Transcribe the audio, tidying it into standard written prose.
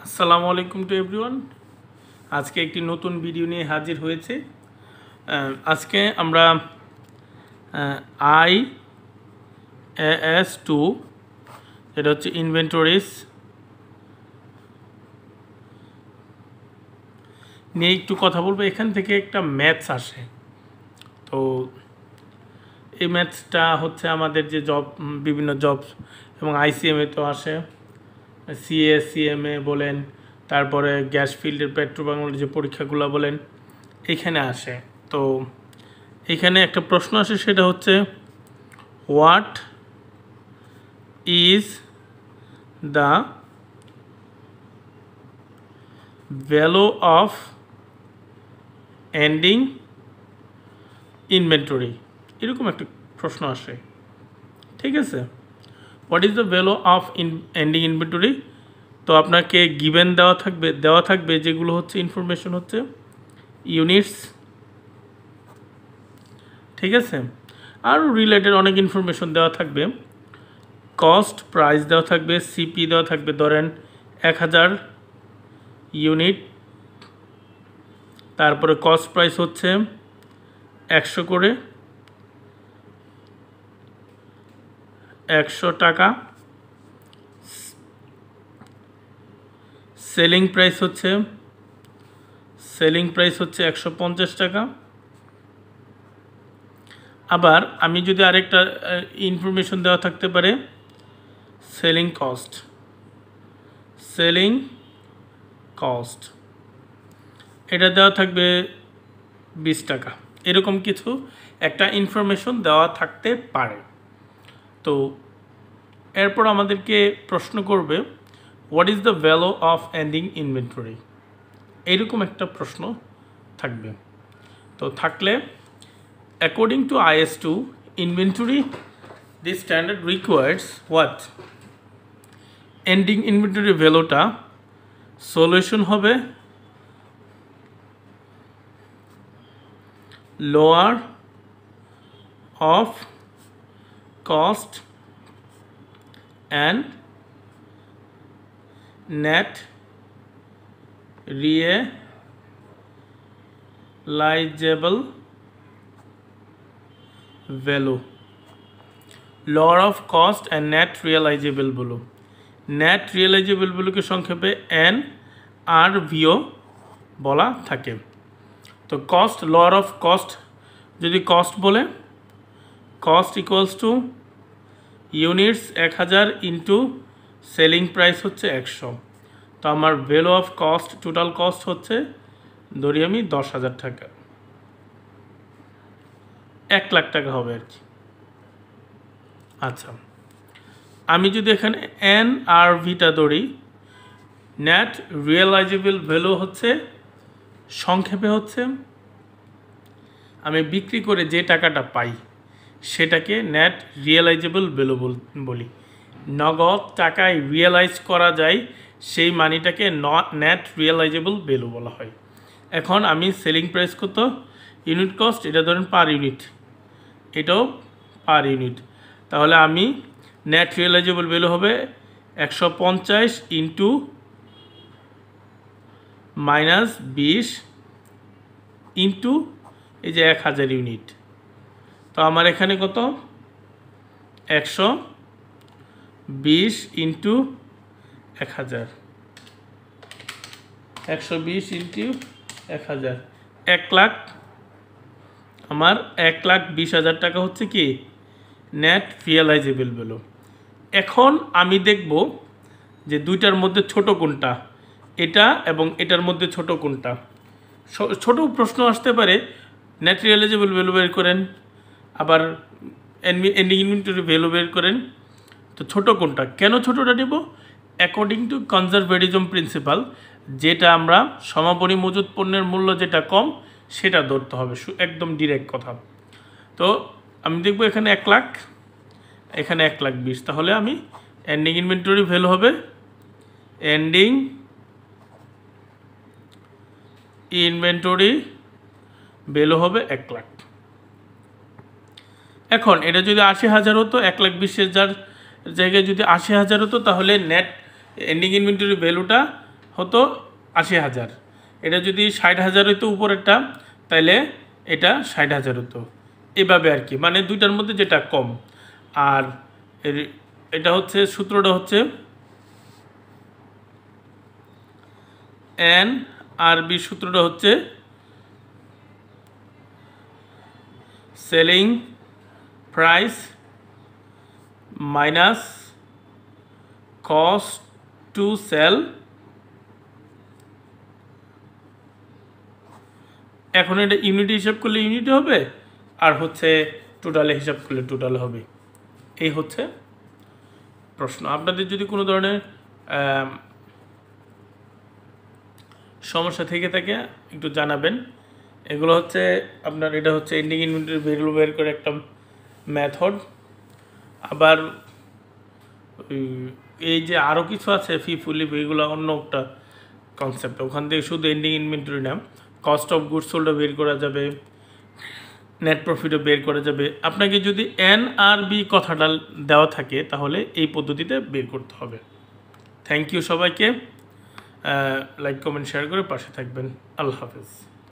আসসালামু আলাইকুম to everyone. আজকে একটি নতুন ভিডিও নিয়ে হাজির হয়েছে। আজকে আমরা IAS 2 যেটা হচ্ছে ইনভেন্টরিজ নিয়ে একটু কথা বলবো। এখান থেকে একটা ম্যাথস আসে, তো এই ম্যাথসটা হচ্ছে আমাদের যে বিভিন্ন জব এবং ICMA তো আসে, CMA বলেন, তারপরে গ্যাস ফিল্ডের পেট্রোবাংলার যে পরীক্ষাগুলো বলেন, এইখানে আসে। তো এইখানে একটা প্রশ্ন আসে, সেটা হচ্ছে what is the value of ending inventory, এরকম একটা প্রশ্ন আসে। ঠিক আছে, what is the value of ending inventory. তো আপনাকে গিভেন দেওয়া থাকবে যেগুলো হচ্ছে ইনফরমেশন হচ্ছে ইউনিটস, ঠিক আছে, আরও রিলেটেড অনেক ইনফরমেশন দেওয়া থাকবে। কস্ট প্রাইস দেওয়া থাকবে, সিপি দেওয়া থাকবে, ধরেন 1000 ইউনিট, তারপরে কস্ট প্রাইস হচ্ছে 100 করে, 100 টাকা। সেলিং প্রাইস হচ্ছে 150 টাকা। আবার আমি যদি আরেকটা ইনফরমেশন দেওয়া থাকতে পারে, সেলিং কস্ট এটা দেওয়া থাকবে 20 টাকা। এরকম কিছু একটা ইনফরমেশন দেওয়া থাকতে পারে। তো এরপর আমাদেরকে প্রশ্ন করবে what is the value of ending inventory, এইরকম একটা প্রশ্ন থাকবে। তো থাকলে according to IAS 2 inventory, this standard requires what? Ending inventory ভ্যালুটা সলিউশন হবে lower of cost and net realizable value, lower of cost and net realizable value। net realizable value কে সংক্ষেপে NRVO বলা থাকে। তো কস্ট, লোয়ার অফ কস্ট, যদি cost বলে, cost equals to units 1000 into selling price হচ্ছে 100। তো আমার value of cost, total cost হচ্ছে, ধরি আমি 10,000 টাকা, 1 লাখ টাকা হবে আর কি। আচ্ছা, আমি যদি এখানে NRVটা ধরি, নেট রিয়েলাইজেবল ভ্যালু হচ্ছে সংক্ষেপে হচ্ছে আমি বিক্রি করে যে টাকাটা পাই সেটাকে নেট রিয়েলাইজেবল ভ্যালু বলি। নগদ টাকায় রিয়েলাইজ করা যায় সেই মানিটাকে নেট রিয়েলাইজেবল ভ্যালু বলা হয়। এখন আমি সেলিং প্রাইস কত, ইউনিট কস্ট, এটা ধরেন পার ইউনিট, এটাও পার ইউনিট। তাহলে আমি নেট রিয়েলাইজেবল ভ্যালু হবে 150 ইন্টু -20 ইন্টু এই যে 1000 ইউনিট। তো আমার এখানে কত, 120 ইন্টু 1000, 120 ইন্টু 1000, 1 লাখ। আমার 1,20,000 টাকা হচ্ছে কি নেট রিয়েলাইজেবল ভ্যালু। এখন আমি দেখব যে দুইটার মধ্যে ছোট কোনটা, এটা এবং এটার মধ্যে ছোট কোনটা। ছোট প্রশ্ন আসতে পারে, নেট রিয়েলাইজেবল ভ্যালু বের করেন, আবার এন্ডিং ইনভেন্টরি ভ্যালু বের করেন। তো ছোট কোনটা, কেন ছোটটা নেব, অ্যাকর্ডিং টু কনজারভেটিজম প্রিন্সিপাল, যেটা আমরা সমাপনী মজুত পণ্যের মূল্য যেটা কম সেটা ধরতে হবে, একদম ডিরেক্ট কথা। তো আমি দেখব এখানে 1 লাখ, এখানে 1,20,000, তাহলে আমি এন্ডিং ইনভেন্টরি ভ্যালু হবে, এন্ডিং ইনভেন্টরি ভ্যালু হবে 1 লাখ। এখন এটা যদি 80,000 হতো, 1,20,000 জায়গায় যদি 80,000 হতো, তাহলে নেট এন্ডিং ইনভেন্টরি ভ্যালুটা হতো ৮০,০০০, এটা যদি ৬০,০০০ হইতো উপরেরটা, তাইলে এটা ৬০,০০০ হতো। এভাবে আর কি, মানে দুইটার মধ্যে যেটা কম। আর এটা হচ্ছে সূত্রটা হচ্ছে NRB, সূত্রটা হচ্ছে selling price minus cost to sell. এখন এটা ইউনিটে হিসাব করলে ইউনিটে হবে, আর হচ্ছে টোটালে হিসাব করলে টোটাল হবে। এই হচ্ছে প্রশ্ন। আপনাদের যদি কোনো ধরনের সমস্যা থেকে থাকে একটু জানাবেন। এগুলো হচ্ছে আপনার, এটা হচ্ছে এন্ডিং ইনভেন্টরি ভ্যালু বের করে একটা মেথড। আবার এই যে আরও কিছু আছে ফিফুলি, এগুলো অন্য একটা কনসেপ্ট। ওখান থেকে শুধু এন্ডিং ইনভেন্টরি না, কস্ট অফ গুডস সোল্ডও বের করা যাবে, নেট প্রফিটও বের করা যাবে। আপনাকে যদি NRB কথাটা দেওয়া থাকে তাহলে এই পদ্ধতিতে বের করতে হবে। থ্যাংক ইউ সবাইকে। লাইক কমেন্ট শেয়ার করে পাশে থাকবেন। আল্লাহ হাফেজ।